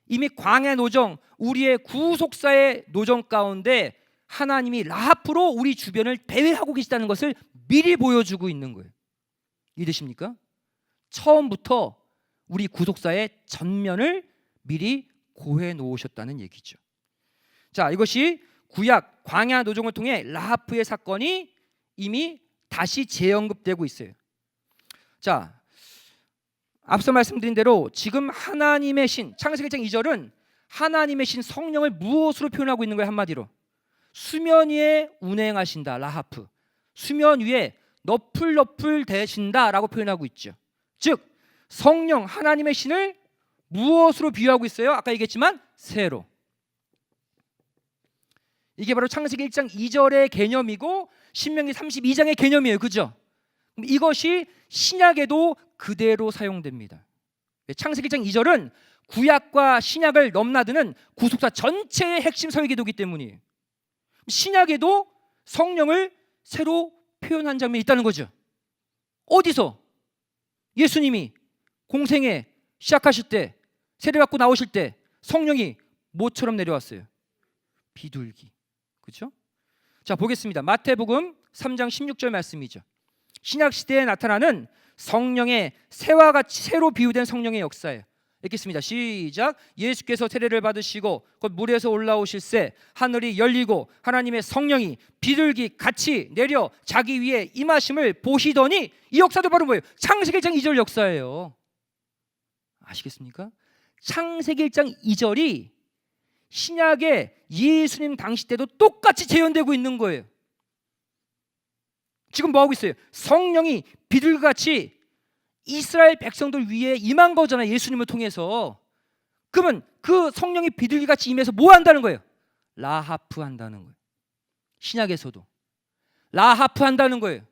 Speaker 1: 이미 광야 노정 우리의 구속사의 노정 가운데 하나님이 라하프로 우리 주변을 배회하고 계시다는 것을 미리 보여주고 있는 거예요. 이해되십니까? 처음부터 우리 구속사의 전면을 미리 고해 놓으셨다는 얘기죠. 자, 이것이 구약 광야 노정을 통해 라하프의 사건이 이미 다시 재언급되고 있어요. 자, 앞서 말씀드린 대로 지금 하나님의 신 창세기 1장 2절은 하나님의 신 성령을 무엇으로 표현하고 있는 거예요? 한마디로 수면 위에 운행하신다. 라하프 수면 위에 너풀너풀 대신다라고 표현하고 있죠. 즉 성령 하나님의 신을 무엇으로 비유하고 있어요? 아까 얘기했지만 새로. 이게 바로 창세기 1장 2절의 개념이고 신명기 32장의 개념이에요. 그죠? 이것이 신약에도 그대로 사용됩니다. 창세기 1장 2절은 구약과 신약을 넘나드는 구속사 전체의 핵심 설계도이기 때문이에요. 신약에도 성령을 새로 표현한 장면이 있다는 거죠. 어디서? 예수님이 공생애 시작하실 때 세례받고 나오실 때 성령이 뭐처럼 내려왔어요? 비둘기. 그렇죠? 자, 보겠습니다. 마태복음 3장 16절 말씀이죠. 신약 시대에 나타나는 성령의 새와 같이 새로 비유된 성령의 역사예요. 읽겠습니다. 시작. 예수께서 세례를 받으시고 곧 물에서 올라오실새 하늘이 열리고 하나님의 성령이 비둘기 같이 내려 자기 위에 임하심을 보시더니 이 역사도 바로 뭐예요? 창세기 1장 2절 역사예요. 아시겠습니까? 창세기 1장 2절이 신약의 예수님 당시 때도 똑같이 재현되고 있는 거예요. 지금 뭐하고 있어요? 성령이 비둘기같이 이스라엘 백성들 위에 임한 거잖아요. 예수님을 통해서. 그러면 그 성령이 비둘기같이 임해서 뭐 한다는 거예요? 라하프 한다는 거예요. 신약에서도 라하프 한다는 거예요.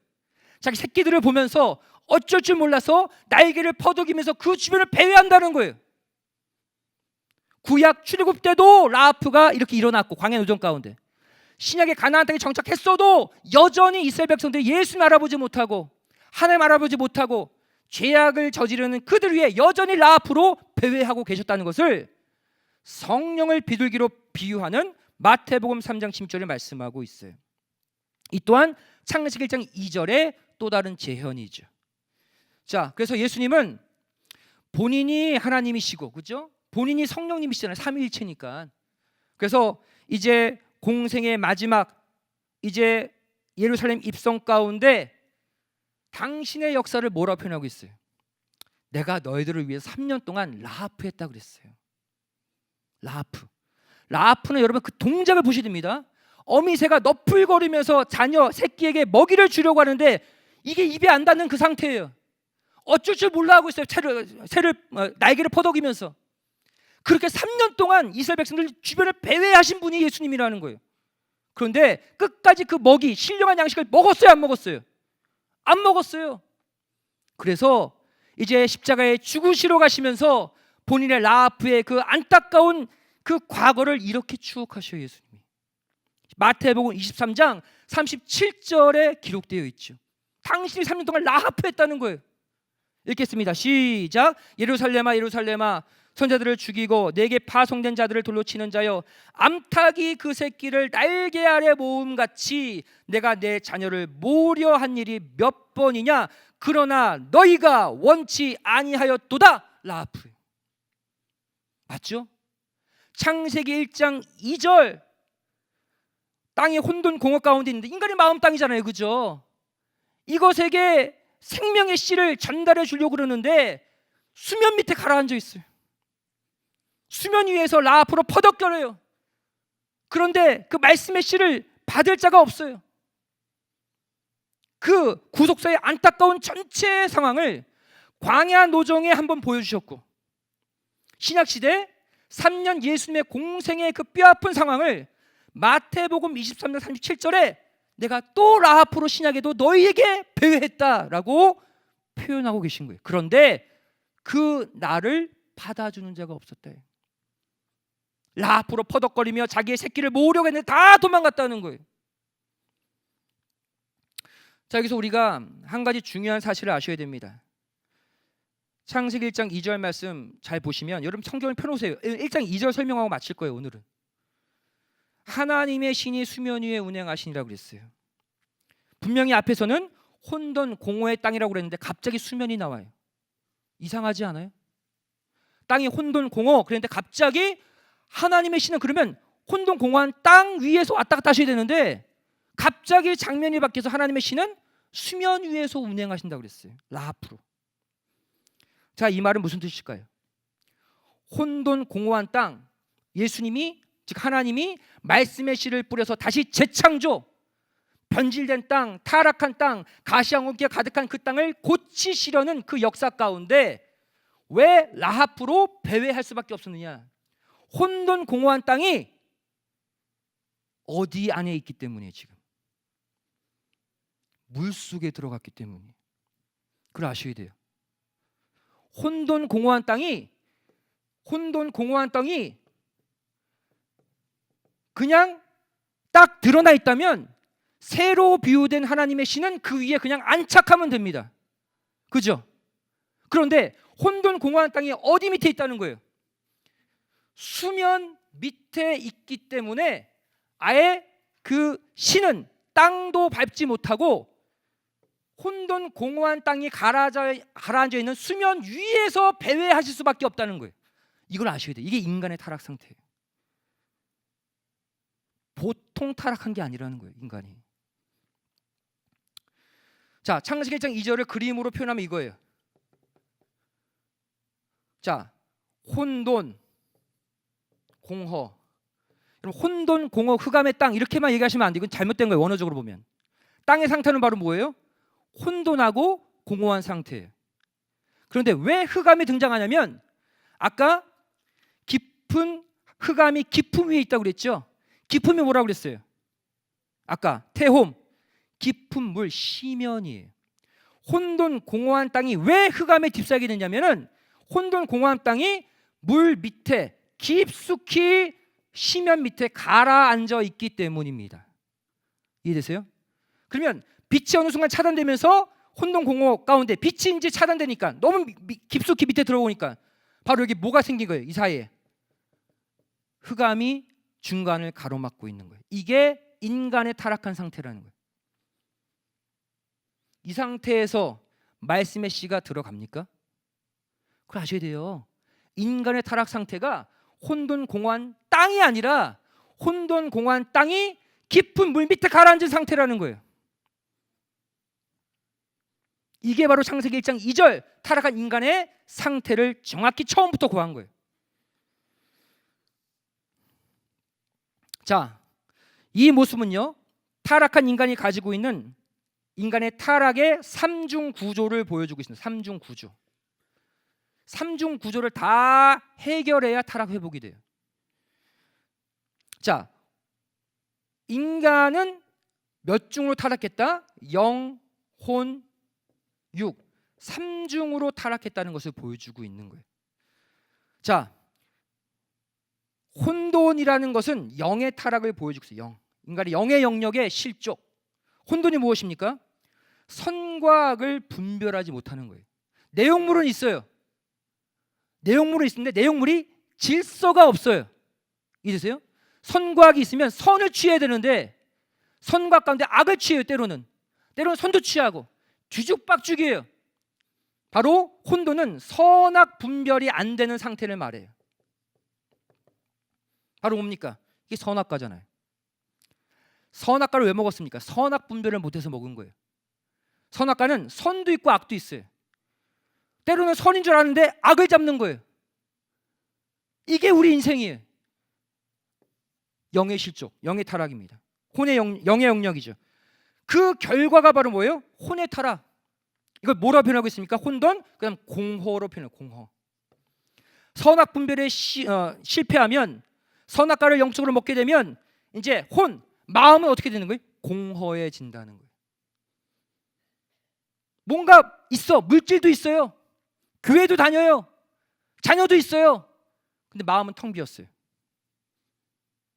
Speaker 1: 자기 새끼들을 보면서 어쩔 줄 몰라서 날개를 퍼덕이면서 그 주변을 배회한다는 거예요. 구약 출애굽 때도 라하프가 이렇게 일어났고 광야 노정 가운데 신약의 가나안 땅에 정착했어도 여전히 이스라엘 백성들이 예수님 알아보지 못하고 하나님 알아보지 못하고 죄악을 저지르는 그들 위해 여전히 라하프로 배회하고 계셨다는 것을 성령을 비둘기로 비유하는 마태복음 3장 16절에 말씀하고 있어요. 이 또한 창세기 1장 2절의 또 다른 재현이죠. 자, 그래서 예수님은 본인이 하나님이시고, 그죠? 본인이 성령님이시잖아요. 삼위일체니까. 그래서 이제 공생의 마지막 이제 예루살렘 입성 가운데 당신의 역사를 뭐라고 표현하고 있어요? 내가 너희들을 위해서 3년 동안 라하프 했다 그랬어요. 라하프. 라하프는 여러분 그 동작을 보셔야 됩니다. 어미새가 너풀거리면서 자녀 새끼에게 먹이를 주려고 하는데 이게 입에 안 닿는 그 상태예요. 어쩔 줄 몰라 하고 있어요. 날개를 퍼덕이면서. 그렇게 3년 동안 이스라엘 백성들 주변을 배회하신 분이 예수님이라는 거예요. 그런데 끝까지 그 신령한 양식을 먹었어요, 안 먹었어요? 안 먹었어요. 그래서 이제 십자가에 죽으시러 가시면서 본인의 라하프의 그 안타까운 그 과거를 이렇게 추억하셔요, 예수님이. 마태복음 23장 37절에 기록되어 있죠. 당신이 3년 동안 라하프했다는 거예요. 읽겠습니다. 시작. 예루살렘아 예루살렘아 선자들을 죽이고 내게 파송된 자들을 돌로 치는 자여, 암탉이 그 새끼를 날개 아래 모음같이 내가 내 자녀를 모으려 한 일이 몇 번이냐. 그러나 너희가 원치 아니하였도다. 라하프. 맞죠? 창세기 1장 2절, 땅이 혼돈 공허 가운데 있는데 인간의 마음 땅이잖아요, 그죠? 이것에게 생명의 씨를 전달해 주려고 그러는데 수면 밑에 가라앉아 있어요. 수면 위에서 라하프로 퍼덕거려요. 그런데 그 말씀의 씨를 받을 자가 없어요. 그 구속사의 안타까운 전체 상황을 광야 노정에 한번 보여주셨고, 신약시대 3년 예수님의 공생의 그 뼈아픈 상황을 마태복음 23장 37절에 내가 또 라하프로 신약에도 너희에게 배회했다라고 표현하고 계신 거예요. 그런데 그 나를 받아주는 자가 없었다. 라하프로 퍼덕거리며 자기의 새끼를 모으려고 했는데 다 도망갔다는 거예요. 자, 여기서 우리가 한 가지 중요한 사실을 아셔야 됩니다. 창세기 1장 2절 말씀 잘 보시면, 여러분 성경을 펴놓으세요. 1장 2절 설명하고 마칠 거예요. 오늘은 하나님의 신이 수면 위에 운행하시니라고 그랬어요. 분명히 앞에서는 혼돈 공허의 땅이라고 그랬는데 갑자기 수면이 나와요. 이상하지 않아요? 땅이 혼돈 공허 그랬는데 갑자기 하나님의 신은, 그러면 혼돈 공허한 땅 위에서 왔다 갔다 하셔야 되는데 갑자기 장면이 바뀌어서 하나님의 신은 수면 위에서 운행하신다고 그랬어요. 라하프로. 자, 이 말은 무슨 뜻일까요? 혼돈 공허한 땅, 예수님이, 즉 하나님이 말씀의 씨를 뿌려서 다시 재창조, 변질된 땅, 타락한 땅, 가시왕국기가 가득한 그 땅을 고치시려는 그 역사 가운데 왜 라하프로 배회할 수밖에 없었느냐? 혼돈 공허한 땅이 어디 안에 있기 때문에, 지금 물속에 들어갔기 때문에. 그걸 아셔야 돼요. 혼돈 공허한 땅이 그냥 딱 드러나 있다면 새로 비유된 하나님의 신은 그 위에 그냥 안착하면 됩니다. 그죠? 그런데 혼돈 공허한 땅이 어디 밑에 있다는 거예요? 수면 밑에 있기 때문에 아예 그 신은 땅도 밟지 못하고 혼돈 공허한 땅이 가라앉아 있는 수면 위에서 배회하실 수밖에 없다는 거예요. 이걸 아셔야 돼요. 이게 인간의 타락 상태예요. 보통 타락한 게 아니라는 거예요, 인간이. 자, 창세기 1장 2절을 그림으로 표현하면 이거예요. 자, 혼돈 공허. 혼돈 공허 흑암의 땅 이렇게만 얘기하시면 안 돼요. 이건 잘못된 거예요. 원어적으로 보면 땅의 상태는 바로 뭐예요? 혼돈하고 공허한 상태예요. 그런데 왜 흑암이 등장하냐면, 아까 깊은 흑암이 깊음 위에 있다고 그랬죠. 깊음이 뭐라고 그랬어요? 아까 태홈, 깊은 물, 시면이에요. 혼돈 공허한 땅이 왜 흑암에 휩싸이게 되냐면은 혼돈 공허한 땅이 물 밑에 깊숙이 시면 밑에 가라앉아 있기 때문입니다. 이해되세요? 그러면 빛이 어느 순간 차단되면서 혼돈 공허 가운데 빛이 이제 차단되니까 너무 깊숙이 밑에 들어오니까 바로 여기 뭐가 생긴 거예요? 이 사이에 흑암이 중간을 가로막고 있는 거예요. 이게 인간의 타락한 상태라는 거예요. 이 상태에서 말씀의 씨가 들어갑니까? 그걸 아셔야 돼요. 인간의 타락 상태가 혼돈 공허한 땅이 아니라 혼돈 공허한 땅이 깊은 물 밑에 가라앉은 상태라는 거예요. 이게 바로 창세기 1장 2절 타락한 인간의 상태를 정확히 처음부터 고한 거예요. 자, 이 모습은요, 타락한 인간이 가지고 있는 인간의 타락의 삼중 구조를 보여주고 있습니다. 삼중 구조. 삼중 구조를 다 해결해야 타락 회복이 돼요. 자, 인간은 몇 중으로 타락했다? 영, 혼, 육. 삼중으로 타락했다는 것을 보여주고 있는 거예요. 자, 혼돈이라는 것은 영의 타락을 보여주고 있어요. 영. 인간의 영의 영역의 실족. 혼돈이 무엇입니까? 선과 악을 분별하지 못하는 거예요. 내용물은 있어요. 내용물은 있는데 내용물이 질서가 없어요. 이해되세요? 선과 악이 있으면 선을 취해야 되는데 선과 악 가운데 악을 취해요. 때로는 선도 취하고 뒤죽박죽이에요. 바로 혼돈은 선악 분별이 안 되는 상태를 말해요. 바로 뭡니까? 이게 선악과잖아요. 선악과를 왜 먹었습니까? 선악 분별을 못해서 먹은 거예요. 선악과는 선도 있고 악도 있어요. 때로는 선인 줄 아는데 악을 잡는 거예요. 이게 우리 인생이에요. 영의 실족, 영의 타락입니다. 영의 영역이죠. 그 결과가 바로 뭐예요? 혼의 타락. 이걸 뭐라 표현하고 있습니까? 혼돈, 그다음 공허로 표현해요. 공허. 선악 분별에 실패하면, 선악과를 영적으로 먹게 되면 이제 마음은 어떻게 되는 거예요? 공허해진다는 거예요. 뭔가 있어, 물질도 있어요, 교회도 다녀요, 자녀도 있어요. 근데 마음은 텅 비었어요.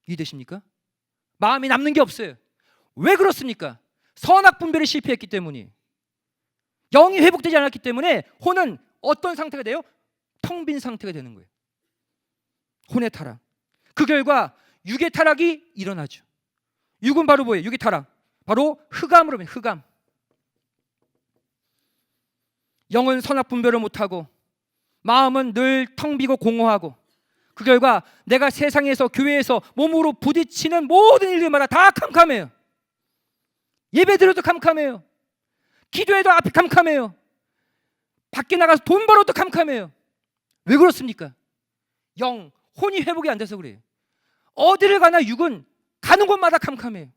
Speaker 1: 이해되십니까? 마음이 남는 게 없어요. 왜 그렇습니까? 선악 분별에 실패했기 때문이. 영이 회복되지 않았기 때문에 혼은 어떤 상태가 돼요? 텅 빈 상태가 되는 거예요. 혼의 타락. 그 결과 육의 타락이 일어나죠. 육은 바로 뭐예요? 육의 타락. 바로 흑암으로 보면 흑암. 영은 선악 분별을 못하고 마음은 늘 텅 비고 공허하고 그 결과 내가 세상에서 교회에서 몸으로 부딪히는 모든 일들마다 다 캄캄해요. 예배 드려도 캄캄해요. 기도해도 앞이 캄캄해요. 밖에 나가서 돈 벌어도 캄캄해요. 왜 그렇습니까? 혼이 회복이 안 돼서 그래요. 어디를 가나 육은 가는 곳마다 캄캄해요.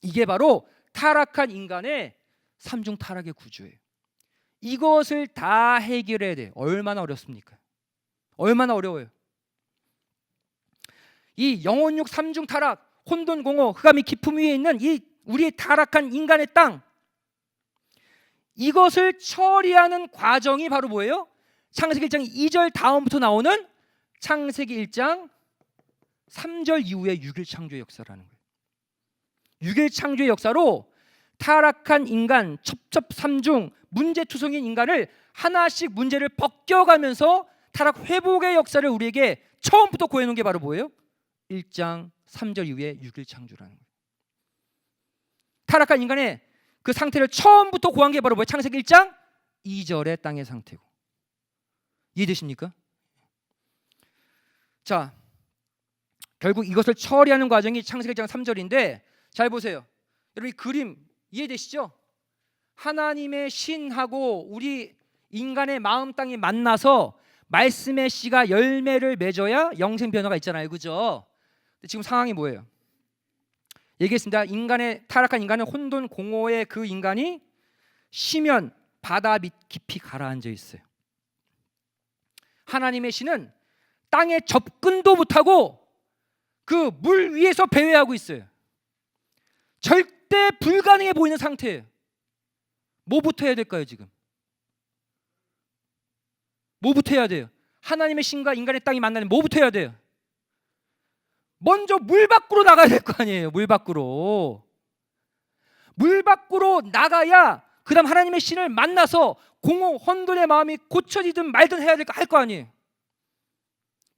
Speaker 1: 이게 바로 타락한 인간의 삼중 타락의 구조예요. 이것을 다 해결해야 돼요. 얼마나 어렵습니까? 얼마나 어려워요. 이 영혼육 삼중 타락, 혼돈 공허, 흑암이 깊음 위에 있는 이 우리의 타락한 인간의 땅, 이것을 처리하는 과정이 바로 뭐예요? 창세기 1장 2절 다음부터 나오는 창세기 1장 3절 이후의 6일 창조의 역사라는 거예요. 6일 창조의 역사로 타락한 인간, 첩첩삼중 문제투성인 인간을 하나씩 문제를 벗겨가면서 타락 회복의 역사를 우리에게 처음부터 구해놓은 게 바로 뭐예요? 1장 3절 이후의 6일 창조라는 거예요. 타락한 인간의 그 상태를 처음부터 구한 게 바로 뭐예요? 창세기 1장 2절의 땅의 상태고. 이해되십니까? 자, 결국 이것을 처리하는 과정이 창세기 1장 3절인데 잘 보세요. 여러분 이 그림 이해되시죠? 하나님의 신하고 우리 인간의 마음 땅이 만나서 말씀의 씨가 열매를 맺어야 영생 변화가 있잖아요. 그죠? 지금 상황이 뭐예요? 얘기했습니다. 타락한 인간은 혼돈 공허의 그 인간이 시면 바다 밑 깊이 가라앉아 있어요. 하나님의 신은 땅에 접근도 못하고 그 물 위에서 배회하고 있어요. 절대 불가능해 보이는 상태예요. 뭐부터 해야 될까요 지금? 뭐부터 해야 돼요? 하나님의 신과 인간의 땅이 만나는 뭐부터 해야 돼요? 먼저 물 밖으로 나가야 될 거 아니에요. 물 밖으로 나가야 그 다음 하나님의 신을 만나서 공허 혼돈의 마음이 고쳐지든 말든 해야 될 거 아니에요.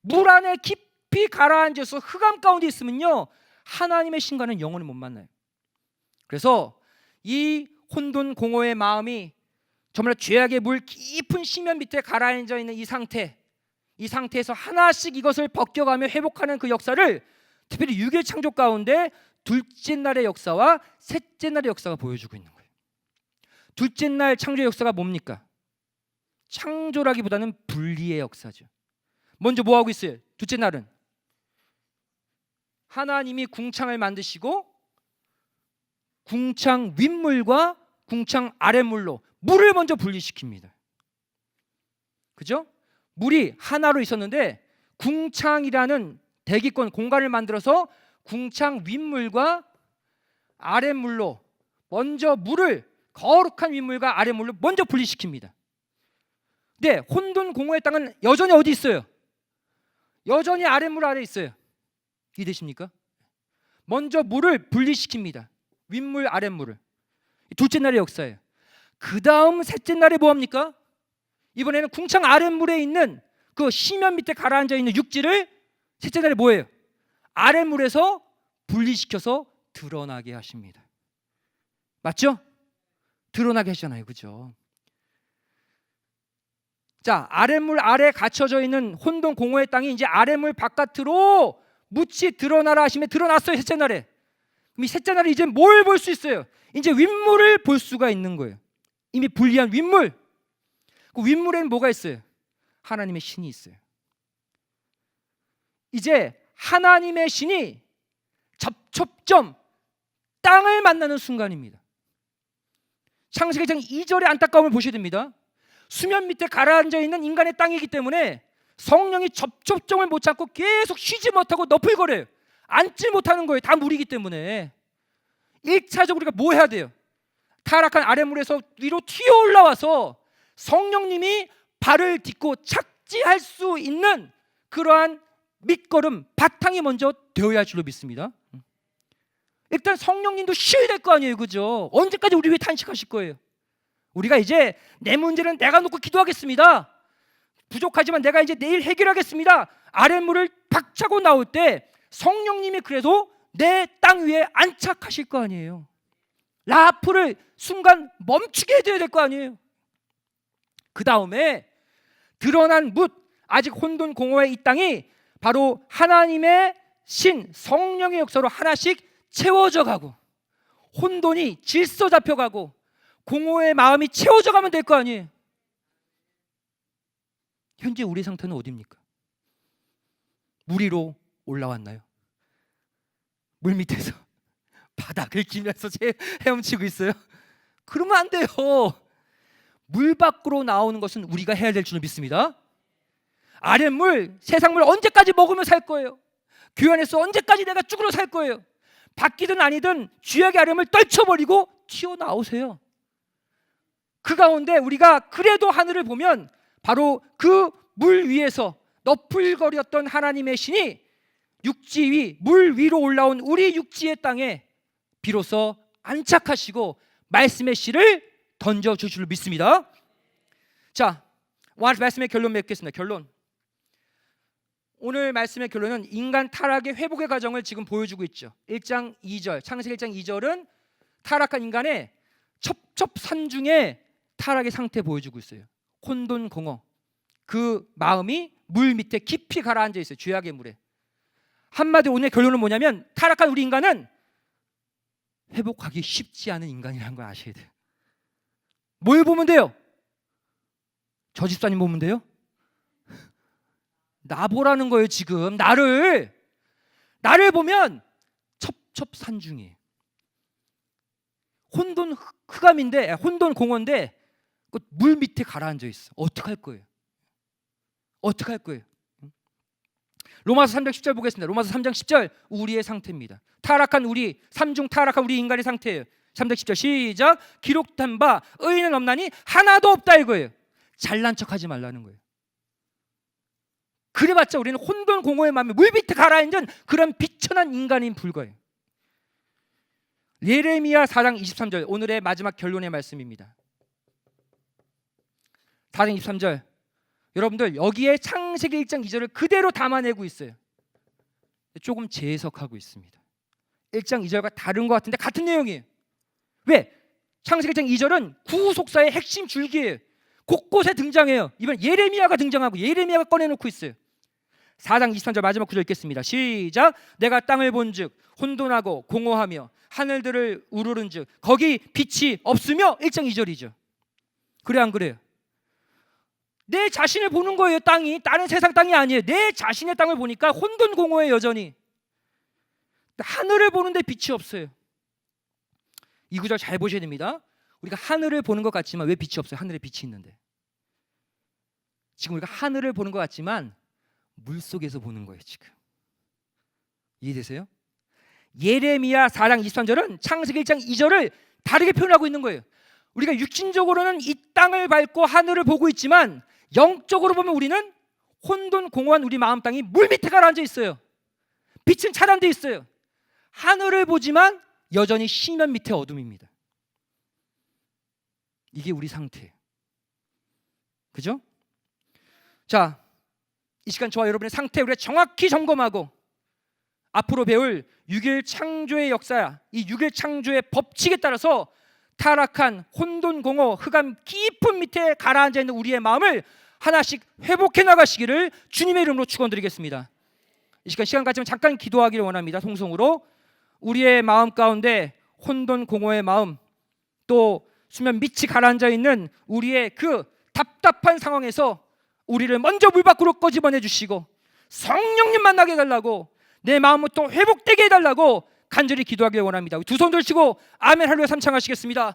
Speaker 1: 물 안에 깊이 가라앉아서 흑암 가운데 있으면요 하나님의 신과는 영원히 못 만나요. 그래서 이 혼돈 공허의 마음이 정말 죄악의 물 깊은 심연 밑에 가라앉아 있는 이 상태에서 하나씩 이것을 벗겨가며 회복하는 그 역사를 특별히 6일 창조 가운데 둘째 날의 역사와 셋째 날의 역사가 보여주고 있는 거예요. 둘째 날 창조의 역사가 뭡니까? 창조라기보다는 분리의 역사죠. 먼저 뭐 하고 있어요? 둘째 날은 하나님이 궁창을 만드시고 궁창 윗물과 궁창 아랫물로 물을 먼저 분리시킵니다. 그죠? 물이 하나로 있었는데 궁창이라는 대기권 공간을 만들어서 궁창 윗물과 아랫물로 먼저 물을, 거룩한 윗물과 아랫물로 먼저 분리시킵니다. 근데 혼돈 공허의 땅은 여전히 어디 있어요? 여전히 아랫물 아래 있어요. 이해되십니까? 먼저 물을 분리시킵니다. 윗물 아랫물을. 둘째 날의 역사예요. 그 다음 셋째 날에 뭐합니까? 이번에는 궁창 아랫물에 있는 그 시면 밑에 가라앉아 있는 육지를 셋째 날에 뭐예요? 아랫물에서 분리시켜서 드러나게 하십니다. 맞죠? 드러나게 하시잖아요. 그죠? 자, 아랫물 아래 갇혀져 있는 혼돈 공허의 땅이 이제 아랫물 바깥으로 묻히 드러나라 하시면 드러났어요. 셋째 날에. 그럼 이 셋째 날에 이제 뭘 볼 수 있어요? 이제 윗물을 볼 수가 있는 거예요. 이미 분리한 윗물. 그 윗물에는 뭐가 있어요? 하나님의 신이 있어요. 이제 하나님의 신이 접촉점 땅을 만나는 순간입니다. 창세기 1장 2절의 안타까움을 보셔야 됩니다. 수면 밑에 가라앉아 있는 인간의 땅이기 때문에 성령이 접촉점을 못 찾고 계속 쉬지 못하고 너풀거려요. 앉지 못하는 거예요. 다 물이기 때문에. 1차적으로 우리가 뭐 해야 돼요? 타락한 아랫물에서 위로 튀어 올라와서 성령님이 발을 딛고 착지할 수 있는 그러한 밑거름, 바탕이 먼저 되어야 할 줄로 믿습니다. 일단 성령님도 쉬어야 될 거 아니에요. 그죠? 언제까지 우리 위해 탄식하실 거예요? 우리가 이제 내 문제는 내가 놓고 기도하겠습니다. 부족하지만 내가 이제 내일 해결하겠습니다. 아랫물을 박차고 나올 때 성령님이 그래도 내 땅 위에 안착하실 거 아니에요. 라프를 순간 멈추게 해줘야 될 거 아니에요. 그 다음에 드러난 뭇, 아직 혼돈 공허의 이 땅이 바로 하나님의 신, 성령의 역사로 하나씩 채워져 가고 혼돈이 질서 잡혀가고 공허의 마음이 채워져 가면 될 거 아니에요. 현재 우리 상태는 어디입니까? 물 위로 올라왔나요? 물 밑에서 바닥을 기면서 헤엄치고 있어요? 그러면 안 돼요. 물 밖으로 나오는 것은 우리가 해야 될 줄 믿습니다. 아랫물, 세상물 언제까지 먹으며 살 거예요? 교회 안에서 언제까지 내가 쭈그러 살 거예요? 바뀌든 아니든 쥐약의 아름을 떨쳐버리고 튀어나오세요. 그 가운데 우리가 그래도 하늘을 보면 바로 그 물 위에서 너풀거렸던 하나님의 신이 육지 위, 물 위로 올라온 우리 육지의 땅에 비로소 안착하시고 말씀의 씨를 던져주실 줄 믿습니다. 자, 오늘 말씀의 결론 맺겠습니다. 결론. 오늘 말씀의 결론은 인간 타락의 회복의 과정을 지금 보여주고 있죠. 1장 2절, 창세기 1장 2절은 타락한 인간의 첩첩산중의 타락의 상태 보여주고 있어요. 혼돈 공허, 그 마음이 물 밑에 깊이 가라앉아 있어요. 죄악의 물에. 한마디로 오늘 결론은 뭐냐면 타락한 우리 인간은 회복하기 쉽지 않은 인간이라는 걸 아셔야 돼요. 뭘 보면 돼요? 저 집사님 보면 돼요? 나 보라는 거예요. 지금 나를 보면 첩첩산중이에요. 혼돈 흑암인데, 혼돈 공허인데 물 밑에 가라앉아 있어. 어떡할 거예요? 어떡할 거예요? 로마서 3장 10절 보겠습니다. 로마서 3장 10절 우리의 상태입니다. 타락한 우리, 삼중 타락한 우리 인간의 상태예요. 3장 10절 시작. 기록된 바 의인은 없나니 하나도 없다 이거예요. 잘난 척하지 말라는 거예요. 그래봤자 우리는 혼돈 공허의 마음에 물 밑에 가라앉은 그런 비천한 인간인 불과해요. 예레미야 4장 23절 오늘의 마지막 결론의 말씀입니다. 4장 23절 여러분들 여기에 창세기 1장 2절을 그대로 담아내고 있어요. 조금 재해석하고 있습니다. 1장 2절과 다른 것 같은데 같은 내용이에요. 왜? 창세기 1장 2절은 구속사의 핵심 줄기예요. 곳곳에 등장해요. 이번 예레미야가 등장하고 예레미야가 꺼내놓고 있어요. 4장 23절 마지막 구절 읽겠습니다. 시작. 내가 땅을 본즉 혼돈하고 공허하며 하늘들을 우르른즉 거기 빛이 없으며 1장 2절이죠. 그래 안 그래요? 내 자신을 보는 거예요. 땅이 다른 세상 땅이 아니에요. 내 자신의 땅을 보니까 혼돈 공허해 여전히. 하늘을 보는데 빛이 없어요. 이 구절 잘 보셔야 됩니다. 우리가 하늘을 보는 것 같지만 왜 빛이 없어요? 하늘에 빛이 있는데. 지금 우리가 하늘을 보는 것 같지만 물 속에서 보는 거예요. 지금 이해되세요? 예레미야 4장 23절은 창세기 1장 2절을 다르게 표현하고 있는 거예요. 우리가 육신적으로는 이 땅을 밟고 하늘을 보고 있지만 영적으로 보면 우리는 혼돈공허한 우리 마음 땅이 물 밑에 가라앉아 있어요. 빛은 차단되어 있어요. 하늘을 보지만 여전히 심연 밑에 어둠입니다. 이게 우리 상태예요. 그죠? 자, 이 시간 저와 여러분의 상태 우리가 정확히 점검하고 앞으로 배울 6일 창조의 역사, 이 6일 창조의 법칙에 따라서 타락한 혼돈공허 흑암 깊은 밑에 가라앉아 있는 우리의 마음을 하나씩 회복해 나가시기를 주님의 이름으로 축원드리겠습니다. 이 시간 가지면 잠깐 기도하기를 원합니다. 통성으로 우리의 마음 가운데 혼돈공허의 마음, 또 수면 밑이 가라앉아 있는 우리의 그 답답한 상황에서 우리를 먼저 물 밖으로 꺼집어내 주시고 성령님 만나게 해달라고, 내 마음을 또 회복되게 해달라고 간절히 기도하기를 원합니다. 두 손 들시고 아멘 할렐루야 삼창하시겠습니다.